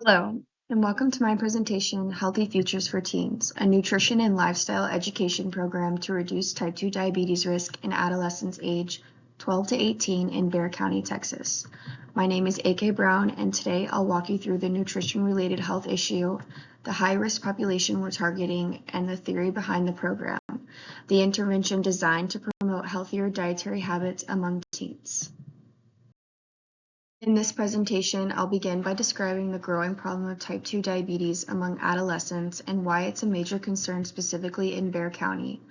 Hello, and welcome to my presentation, Healthy Futures for Teens, a nutrition and lifestyle education program to reduce type 2 diabetes risk in adolescents age 12 to 18 in Bexar County, Texas. My name is A.K. Brown, and today I'll walk you through the nutrition-related health issue, the high-risk population we're targeting, and the theory behind the program, the intervention designed to promote healthier dietary habits among teens. In this presentation, I'll begin by describing the growing problem of type 2 diabetes among adolescents and why it's a major concern specifically in Bexar County.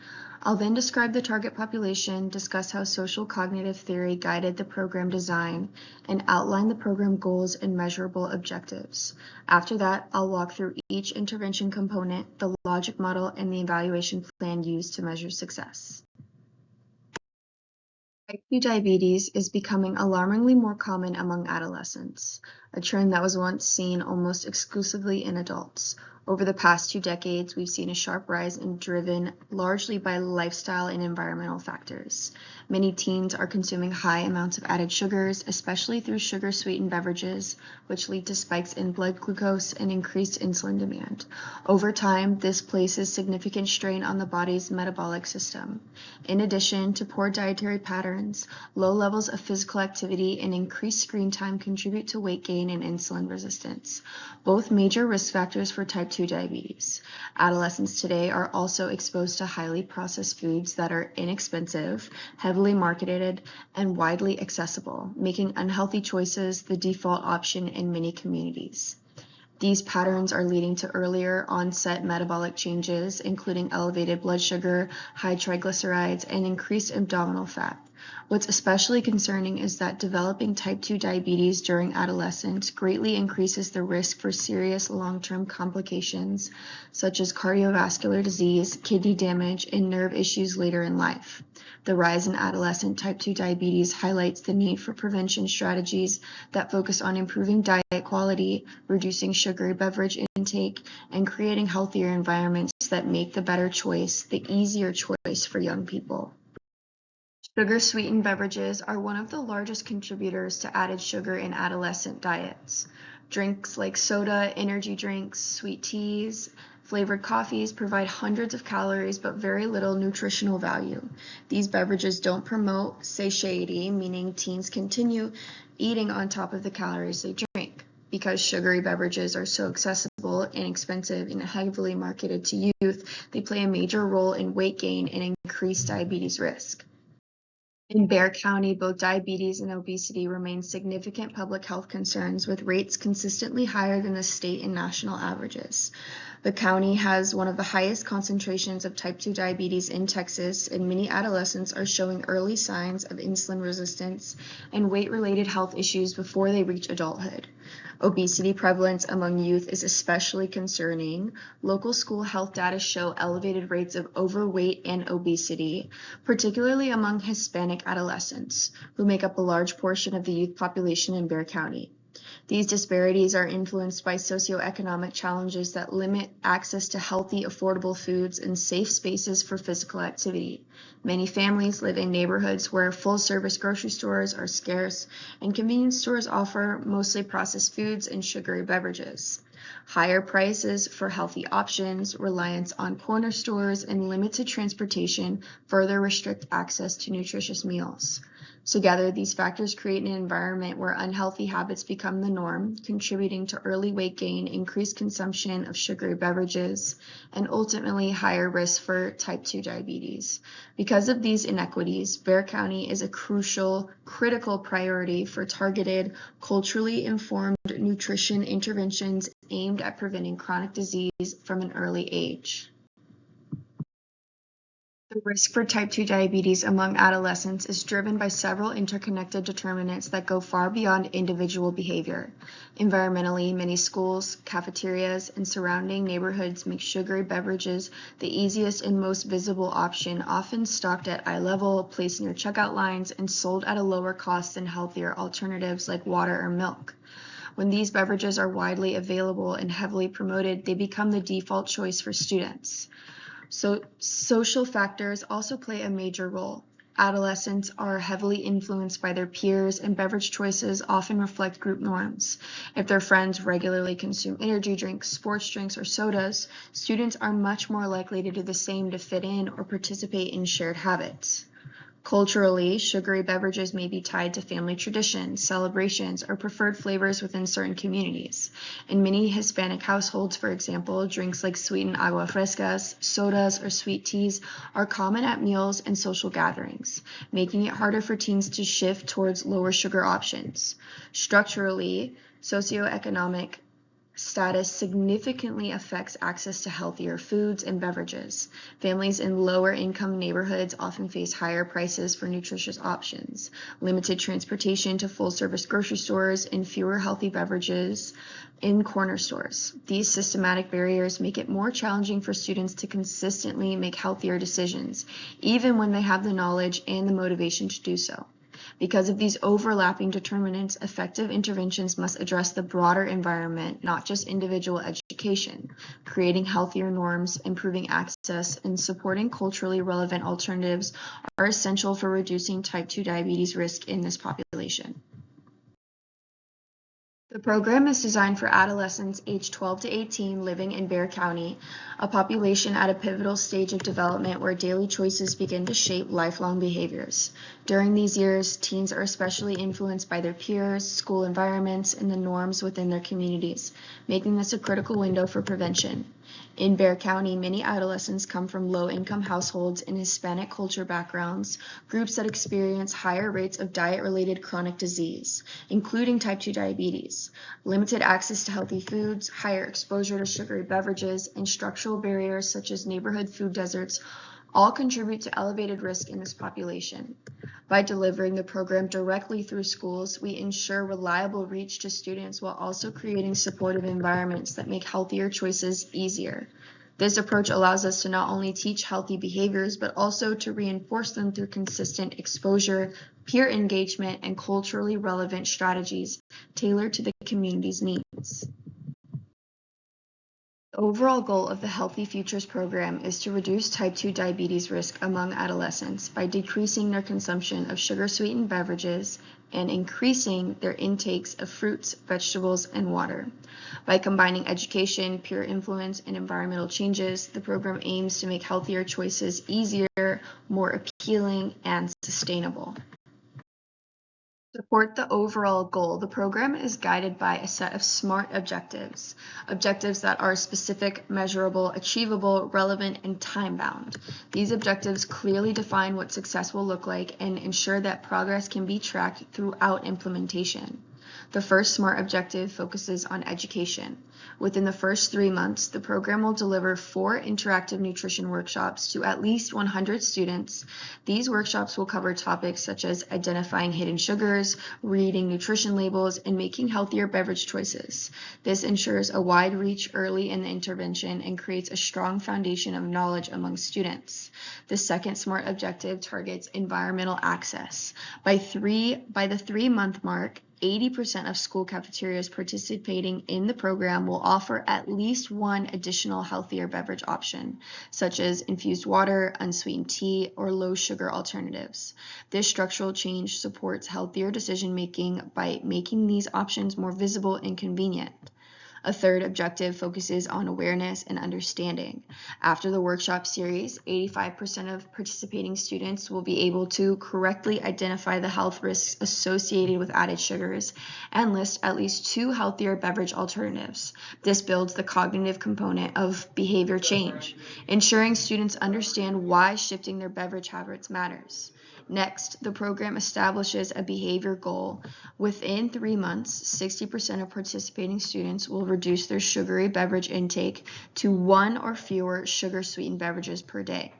I'll then describe the target population, discuss how social cognitive theory guided the program design, and outline the program goals and measurable objectives. After that, I'll walk through each intervention component, the logic model, and the evaluation plan used to measure success. Type 2 diabetes is becoming alarmingly more common among adolescents, a trend that was once seen almost exclusively in adults. Over the past 2 decades, we've seen a sharp rise and driven largely by lifestyle and environmental factors. Many teens are consuming high amounts of added sugars, especially through sugar-sweetened beverages, which lead to spikes in blood glucose and increased insulin demand. Over time, this places significant strain on the body's metabolic system. In addition to poor dietary patterns, low levels of physical activity and increased screen time contribute to weight gain and insulin resistance, both major risk factors for type 2 diabetes. Adolescents today are also exposed to highly processed foods that are inexpensive, heavily marketed, and widely accessible, making unhealthy choices the default option in many communities. These patterns are leading to earlier onset metabolic changes, including elevated blood sugar, high triglycerides, and increased abdominal fat. What's especially concerning is that developing type 2 diabetes during adolescence greatly increases the risk for serious long-term complications, such as cardiovascular disease, kidney damage, and nerve issues later in life. The rise in adolescent type 2 diabetes highlights the need for prevention strategies that focus on improving diet quality, reducing sugary beverage intake, and creating healthier environments that make the better choice the easier choice for young people. Sugar-sweetened beverages are one of the largest contributors to added sugar in adolescent diets. Drinks like soda, energy drinks, sweet teas, flavored coffees provide hundreds of calories but very little nutritional value. These beverages don't promote satiety, meaning teens continue eating on top of the calories they drink. Because sugary beverages are so accessible, inexpensive, and heavily marketed to youth, they play a major role in weight gain and increased diabetes risk. In Bexar County, both diabetes and obesity remain significant public health concerns, with rates consistently higher than the state and national averages. The county has one of the highest concentrations of type 2 diabetes in Texas, and many adolescents are showing early signs of insulin resistance and weight-related health issues before they reach adulthood. Obesity prevalence among youth is especially concerning. Local school health data show elevated rates of overweight and obesity, particularly among Hispanic adolescents, who make up a large portion of the youth population in Bexar County. These disparities are influenced by socioeconomic challenges that limit access to healthy, affordable foods and safe spaces for physical activity. Many families live in neighborhoods where full-service grocery stores are scarce, and convenience stores offer mostly processed foods and sugary beverages. Higher prices for healthy options, reliance on corner stores, and limited transportation further restrict access to nutritious meals. Together, these factors create an environment where unhealthy habits become the norm, contributing to early weight gain, increased consumption of sugary beverages, and ultimately higher risk for type 2 diabetes. Because of these inequities, Bexar County is a critical priority for targeted, culturally informed nutrition interventions aimed at preventing chronic disease from an early age. The risk for type 2 diabetes among adolescents is driven by several interconnected determinants that go far beyond individual behavior. Environmentally, many schools, cafeterias, and surrounding neighborhoods make sugary beverages the easiest and most visible option, often stocked at eye level, placed near checkout lines, and sold at a lower cost than healthier alternatives like water or milk. When these beverages are widely available and heavily promoted, they become the default choice for students. So social factors also play a major role. Adolescents are heavily influenced by their peers, and beverage choices often reflect group norms. If their friends regularly consume energy drinks, sports drinks, or sodas, students are much more likely to do the same to fit in or participate in shared habits. Culturally, sugary beverages may be tied to family traditions, celebrations, or preferred flavors within certain communities. In many Hispanic households, for example, drinks like sweetened agua frescas, sodas, or sweet teas are common at meals and social gatherings, making it harder for teens to shift towards lower sugar options. Structurally, socioeconomic status significantly affects access to healthier foods and beverages. Families in lower income neighborhoods often face higher prices for nutritious options, limited transportation to full service grocery stores, and fewer healthy beverages in corner stores. These systematic barriers make it more challenging for students to consistently make healthier decisions, even when they have the knowledge and the motivation to do so. Because of these overlapping determinants, effective interventions must address the broader environment, not just individual education. Creating healthier norms, improving access, and supporting culturally relevant alternatives are essential for reducing type 2 diabetes risk in this population. The program is designed for adolescents aged 12 to 18 living in Bexar County, a population at a pivotal stage of development where daily choices begin to shape lifelong behaviors. During these years, teens are especially influenced by their peers, school environments, and the norms within their communities, making this a critical window for prevention. In Bexar County, many adolescents come from low-income households and Hispanic culture backgrounds, groups that experience higher rates of diet-related chronic disease, including type 2 diabetes, limited access to healthy foods, higher exposure to sugary beverages, and structural barriers such as neighborhood food deserts all contribute to elevated risk in this population. By delivering the program directly through schools, we ensure reliable reach to students while also creating supportive environments that make healthier choices easier. This approach allows us to not only teach healthy behaviors, but also to reinforce them through consistent exposure, peer engagement, and culturally relevant strategies tailored to the community's needs. The overall goal of the Healthy Futures program is to reduce type 2 diabetes risk among adolescents by decreasing their consumption of sugar-sweetened beverages and increasing their intakes of fruits, vegetables, and water. By combining education, peer influence, and environmental changes, the program aims to make healthier choices easier, more appealing, and sustainable. To support the overall goal, the program is guided by a set of SMART objectives, objectives that are specific, measurable, achievable, relevant, and time-bound. These objectives clearly define what success will look like and ensure that progress can be tracked throughout implementation. The first SMART objective focuses on education. Within the first 3 months, the program will deliver 4 interactive nutrition workshops to at least 100 students. These workshops will cover topics such as identifying hidden sugars, reading nutrition labels, and making healthier beverage choices. This ensures a wide reach early in the intervention and creates a strong foundation of knowledge among students. The second SMART objective targets environmental access. By the 3-month mark, 80% of school cafeterias participating in the program will offer at least one additional healthier beverage option, such as infused water, unsweetened tea, or low-sugar alternatives. This structural change supports healthier decision-making by making these options more visible and convenient. A third objective focuses on awareness and understanding. After the workshop series, 85% of participating students will be able to correctly identify the health risks associated with added sugars and list at least 2 healthier beverage alternatives. This builds the cognitive component of behavior change, ensuring students understand why shifting their beverage habits matters. Next, the program establishes a behavior goal. Within 3 months, 60% of participating students will reduce their sugary beverage intake to 1 or fewer sugar-sweetened beverages per day.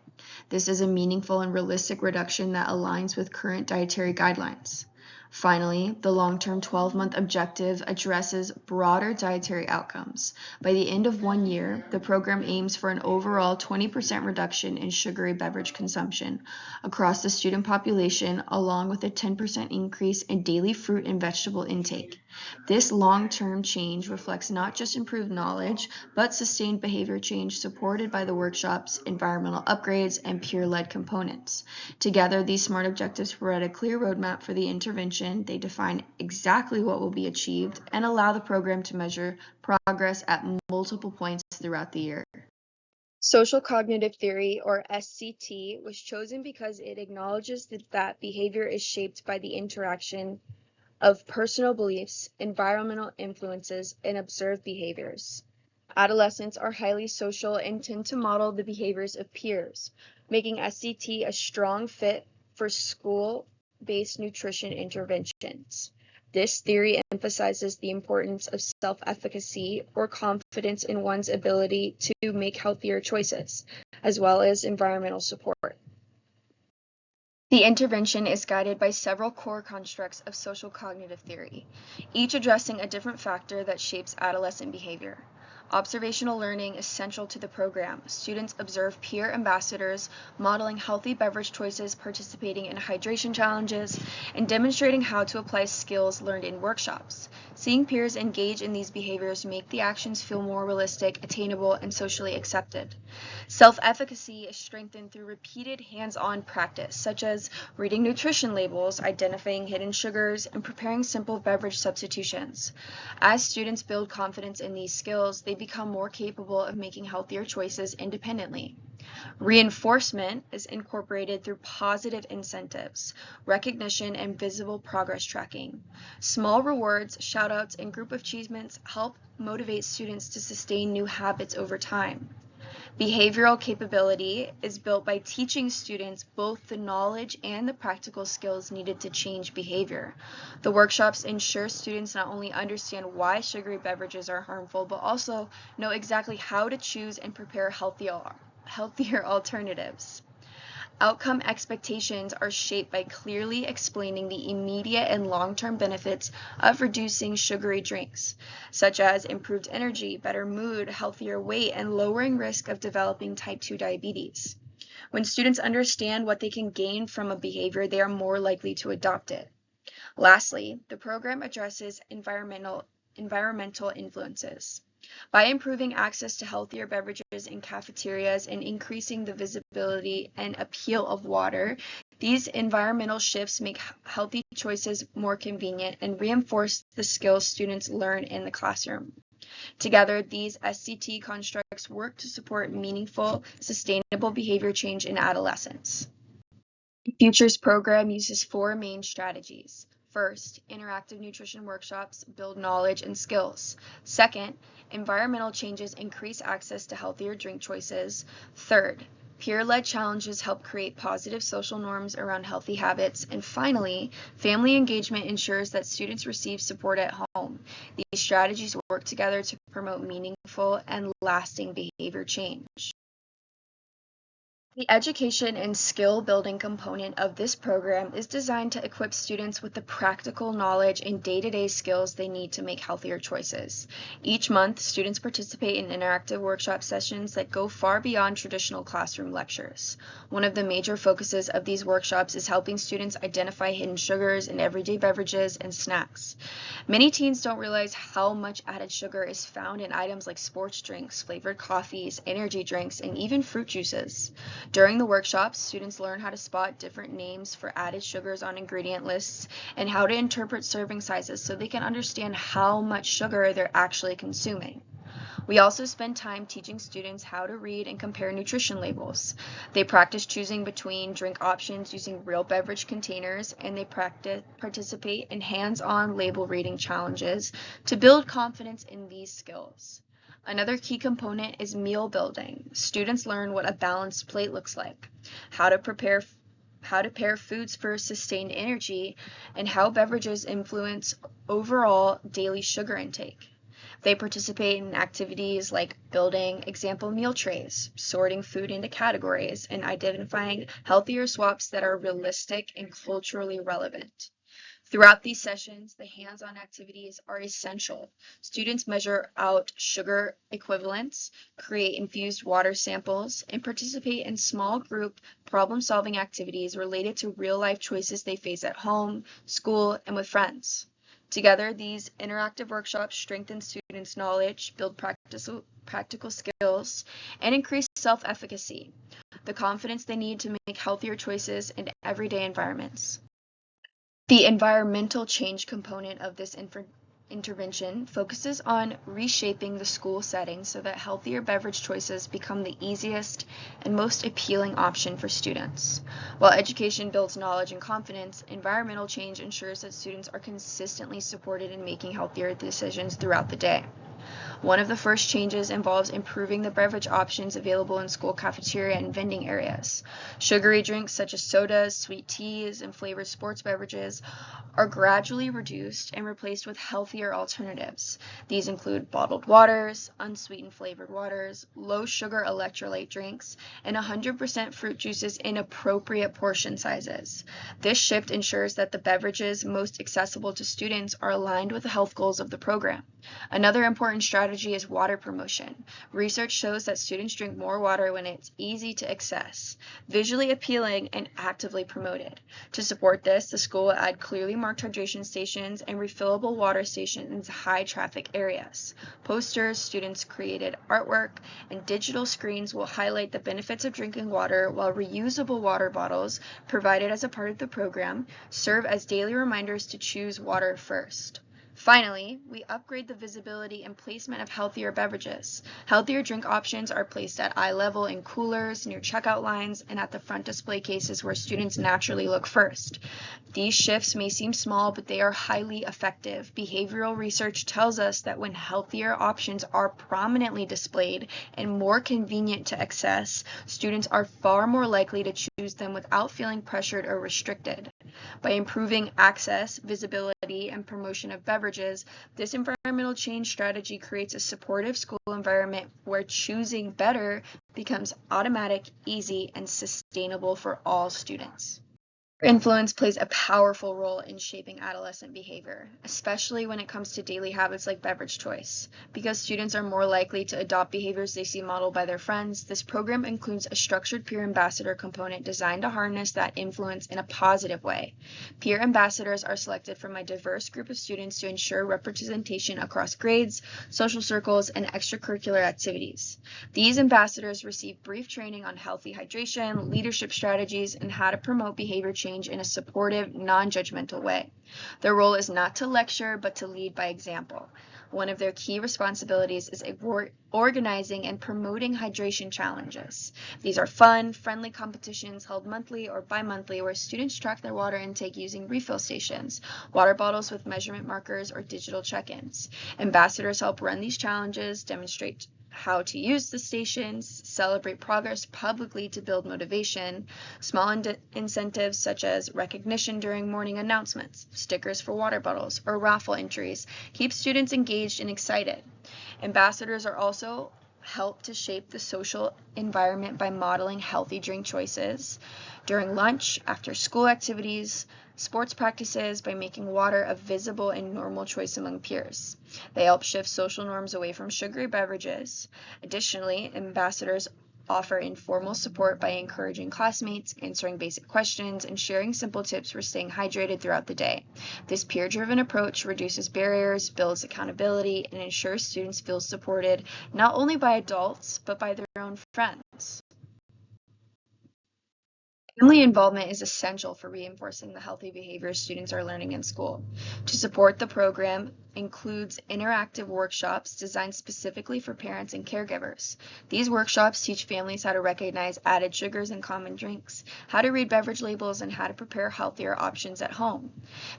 This is a meaningful and realistic reduction that aligns with current dietary guidelines. Finally, the long-term 12-month objective addresses broader dietary outcomes. By the end of 1 year, the program aims for an overall 20% reduction in sugary beverage consumption across the student population, along with a 10% increase in daily fruit and vegetable intake. This long-term change reflects not just improved knowledge, but sustained behavior change supported by the workshops, environmental upgrades, and peer-led components. Together, these SMART objectives provide a clear roadmap for the intervention. They define exactly what will be achieved and allow the program to measure progress at multiple points throughout the year. Social cognitive theory, or SCT, was chosen because it acknowledges that behavior is shaped by the interaction of personal beliefs, environmental influences, and observed behaviors. Adolescents are highly social and tend to model the behaviors of peers, making SCT a strong fit for school-based nutrition interventions. This theory emphasizes the importance of self-efficacy or confidence in one's ability to make healthier choices, as well as environmental support. The intervention is guided by several core constructs of social cognitive theory, each addressing a different factor that shapes adolescent behavior. Observational learning is central to the program. Students observe peer ambassadors modeling healthy beverage choices, participating in hydration challenges, and demonstrating how to apply skills learned in workshops. Seeing peers engage in these behaviors make the actions feel more realistic, attainable, and socially accepted. Self-efficacy is strengthened through repeated hands-on practice, such as reading nutrition labels, identifying hidden sugars, and preparing simple beverage substitutions. As students build confidence in these skills, they become more capable of making healthier choices independently. Reinforcement is incorporated through positive incentives, recognition, and visible progress tracking. Small rewards, shout-outs, and group achievements help motivate students to sustain new habits over time. Behavioral capability is built by teaching students both the knowledge and the practical skills needed to change behavior. The workshops ensure students not only understand why sugary beverages are harmful, but also know exactly how to choose and prepare healthier alternatives. Outcome expectations are shaped by clearly explaining the immediate and long-term benefits of reducing sugary drinks, such as improved energy, better mood, healthier weight, and lowering risk of developing type 2 diabetes. When students understand what they can gain from a behavior, they are more likely to adopt it. Lastly, the program addresses environmental influences. By improving access to healthier beverages in cafeterias and increasing the visibility and appeal of water, these environmental shifts make healthy choices more convenient and reinforce the skills students learn in the classroom. Together, these SCT constructs work to support meaningful, sustainable behavior change in adolescence. The Futures program uses 4 main strategies. First, interactive nutrition workshops build knowledge and skills. Second, environmental changes increase access to healthier drink choices. Third, peer-led challenges help create positive social norms around healthy habits. And finally, family engagement ensures that students receive support at home. These strategies work together to promote meaningful and lasting behavior change. The education and skill building component of this program is designed to equip students with the practical knowledge and day-to-day skills they need to make healthier choices. Each month, students participate in interactive workshop sessions that go far beyond traditional classroom lectures. One of the major focuses of these workshops is helping students identify hidden sugars in everyday beverages and snacks. Many teens don't realize how much added sugar is found in items like sports drinks, flavored coffees, energy drinks, and even fruit juices. During the workshops, students learn how to spot different names for added sugars on ingredient lists and how to interpret serving sizes so they can understand how much sugar they're actually consuming. We also spend time teaching students how to read and compare nutrition labels. They practice choosing between drink options using real beverage containers, and they participate in hands-on label reading challenges to build confidence in these skills. Another key component is meal building. Students learn what a balanced plate looks like, how to pair foods for sustained energy, and how beverages influence overall daily sugar intake. They participate in activities like building example meal trays, sorting food into categories, and identifying healthier swaps that are realistic and culturally relevant. Throughout these sessions, the hands-on activities are essential. Students measure out sugar equivalents, create infused water samples, and participate in small group problem-solving activities related to real-life choices they face at home, school, and with friends. Together, these interactive workshops strengthen students' knowledge, build practical skills, and increase self-efficacy, the confidence they need to make healthier choices in everyday environments. The environmental change component of this intervention focuses on reshaping the school setting so that healthier beverage choices become the easiest and most appealing option for students. While education builds knowledge and confidence, environmental change ensures that students are consistently supported in making healthier decisions throughout the day. One of the first changes involves improving the beverage options available in school cafeteria and vending areas. Sugary drinks such as sodas, sweet teas, and flavored sports beverages are gradually reduced and replaced with healthier alternatives. These include bottled waters, unsweetened flavored waters, low-sugar electrolyte drinks, and 100% fruit juices in appropriate portion sizes. This shift ensures that the beverages most accessible to students are aligned with the health goals of the program. Another important strategy is water promotion. Research shows that students drink more water when it's easy to access, visually appealing, and actively promoted. To support this, the school will add clearly marked hydration stations and refillable water stations in high-traffic areas. Posters, students-created artwork, and digital screens will highlight the benefits of drinking water, while reusable water bottles, provided as a part of the program, serve as daily reminders to choose water first. Finally, we upgrade the visibility and placement of healthier beverages. Healthier drink options are placed at eye level in coolers, near checkout lines, and at the front display cases where students naturally look first. These shifts may seem small, but they are highly effective. Behavioral research tells us that when healthier options are prominently displayed and more convenient to access, students are far more likely to choose them without feeling pressured or restricted. By improving access, visibility, and promotion of beverages, this environmental change strategy creates a supportive school environment where choosing better becomes automatic, easy, and sustainable for all students. Influence plays a powerful role in shaping adolescent behavior, especially when it comes to daily habits like beverage choice. Because students are more likely to adopt behaviors they see modeled by their friends, this program includes a structured peer ambassador component designed to harness that influence in a positive way. Peer ambassadors are selected from a diverse group of students to ensure representation across grades, social circles, and extracurricular activities. These ambassadors receive brief training on healthy hydration, leadership strategies, and how to promote behavior change in a supportive, non-judgmental way. Their role is not to lecture, but to lead by example. One of their key responsibilities is organizing and promoting hydration challenges. These are fun, friendly competitions held monthly or bi-monthly where students track their water intake using refill stations, water bottles with measurement markers, or digital check-ins. Ambassadors help run these challenges, demonstrate how to use the stations, celebrate progress publicly to build motivation. Small incentives such as recognition during morning announcements, stickers for water bottles, or raffle entries keep students engaged and excited. Ambassadors are also help to shape the social environment by modeling healthy drink choices during lunch, after school activities, sports practices, by making water a visible and normal choice among peers. They help shift social norms away from sugary beverages. Additionally, ambassadors offer informal support by encouraging classmates, answering basic questions, and sharing simple tips for staying hydrated throughout the day. This peer-driven approach reduces barriers, builds accountability, and ensures students feel supported not only by adults, but by their own friends. Family involvement is essential for reinforcing the healthy behaviors students are learning in school. To support the program includes interactive workshops designed specifically for parents and caregivers. These workshops teach families how to recognize added sugars in common drinks, how to read beverage labels, and how to prepare healthier options at home.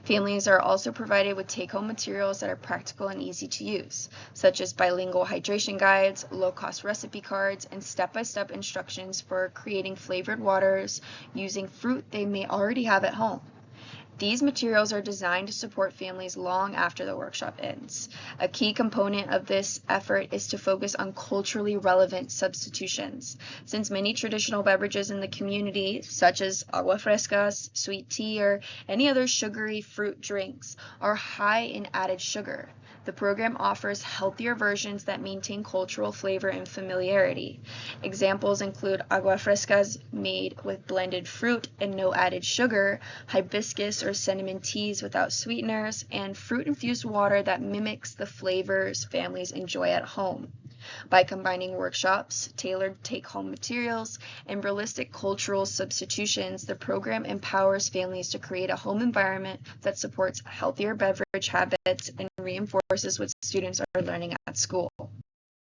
Families are also provided with take-home materials that are practical and easy to use, such as bilingual hydration guides, low-cost recipe cards, and step-by-step instructions for creating flavored waters using fruit they may already have at home. These materials are designed to support families long after the workshop ends. A key component of this effort is to focus on culturally relevant substitutions. Since many traditional beverages in the community, such as agua frescas, sweet tea, or any other sugary fruit drinks, are high in added sugar, the program offers healthier versions that maintain cultural flavor and familiarity. Examples include agua frescas made with blended fruit and no added sugar, hibiscus or cinnamon teas without sweeteners, and fruit-infused water that mimics the flavors families enjoy at home. By combining workshops, tailored take-home materials, and realistic cultural substitutions, the program empowers families to create a home environment that supports healthier beverage habits and reinforces what students are learning at school.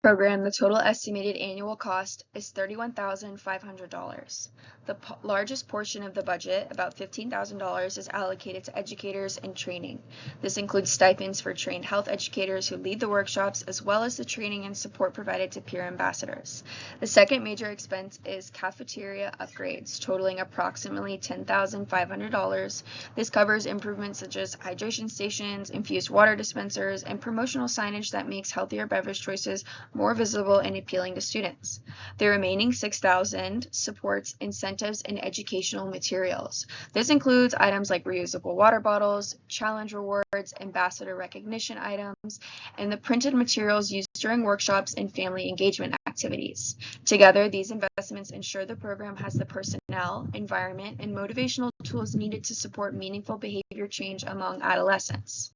The total estimated annual cost is $31,500. The largest portion of the budget, about $15,000, is allocated to educators and training. This includes stipends for trained health educators who lead the workshops, as well as the training and support provided to peer ambassadors. The second major expense is cafeteria upgrades, totaling approximately $10,500. This covers improvements such as hydration stations, infused water dispensers, and promotional signage that makes healthier beverage choices more visible and appealing to students. The remaining $6,000 supports incentives and educational materials. This includes items like reusable water bottles, challenge rewards, ambassador recognition items, and the printed materials used during workshops and family engagement activities. Together, these investments ensure the program has the personnel, environment, and motivational tools needed to support meaningful behavior change among adolescents.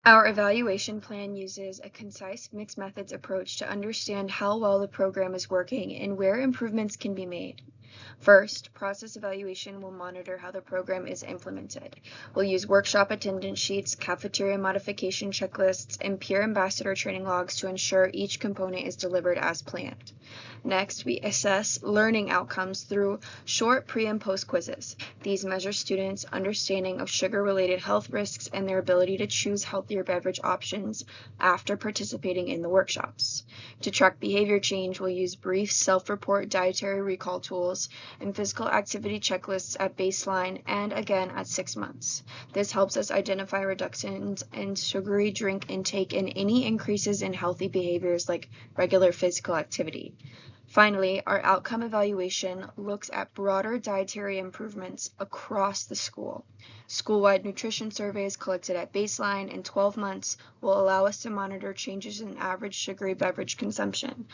Our evaluation plan uses a concise mixed methods approach to understand how well the program is working and where improvements can be made. First, process evaluation will monitor how the program is implemented. We'll use workshop attendance sheets, cafeteria modification checklists, and peer ambassador training logs to ensure each component is delivered as planned. Next, we assess learning outcomes through short pre- and post quizzes. These measure students' understanding of sugar-related health risks and their ability to choose healthier beverage options after participating in the workshops. To track behavior change, we'll use brief self-report dietary recall tools and physical activity checklists at baseline and again at 6 months. This helps us identify reductions in sugary drink intake and any increases in healthy behaviors like regular physical activity. Finally, our outcome evaluation looks at broader dietary improvements across the school. School-wide nutrition surveys collected at baseline and 12 months will allow us to monitor changes in average sugary beverage consumption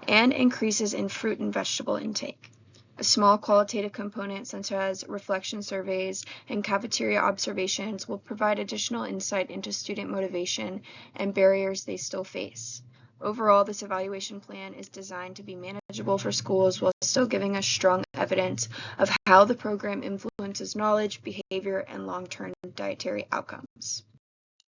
and increases in fruit and vegetable intake. A small qualitative component such as reflection surveys and cafeteria observations will provide additional insight into student motivation and barriers they still face. Overall, this evaluation plan is designed to be manageable for schools while still giving us strong evidence of how the program influences knowledge, behavior, and long-term dietary outcomes.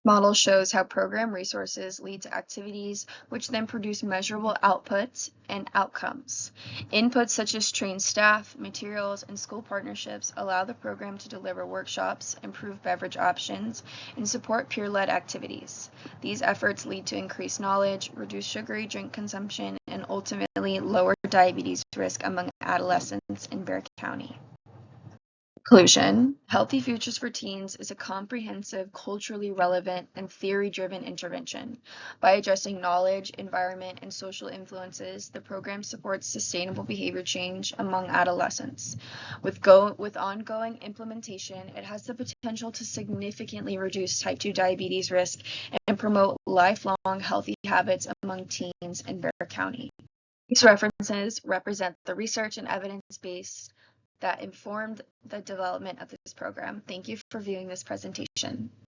Model shows how program resources lead to activities which then produce measurable outputs and outcomes. Inputs such as trained staff, materials, and school partnerships allow the program to deliver workshops, improve beverage options, and support peer-led activities. These efforts lead to increased knowledge, reduced sugary drink consumption, and ultimately lower diabetes risk among adolescents in Bexar County. Conclusion: Healthy Futures for Teens is a comprehensive, culturally relevant, and theory-driven intervention. By addressing knowledge, environment, and social influences, the program supports sustainable behavior change among adolescents. With ongoing implementation, it has the potential to significantly reduce type 2 diabetes risk and promote lifelong healthy habits among teens in Bexar County. These references represent the research and evidence base that informed the development of this program. Thank you for viewing this presentation.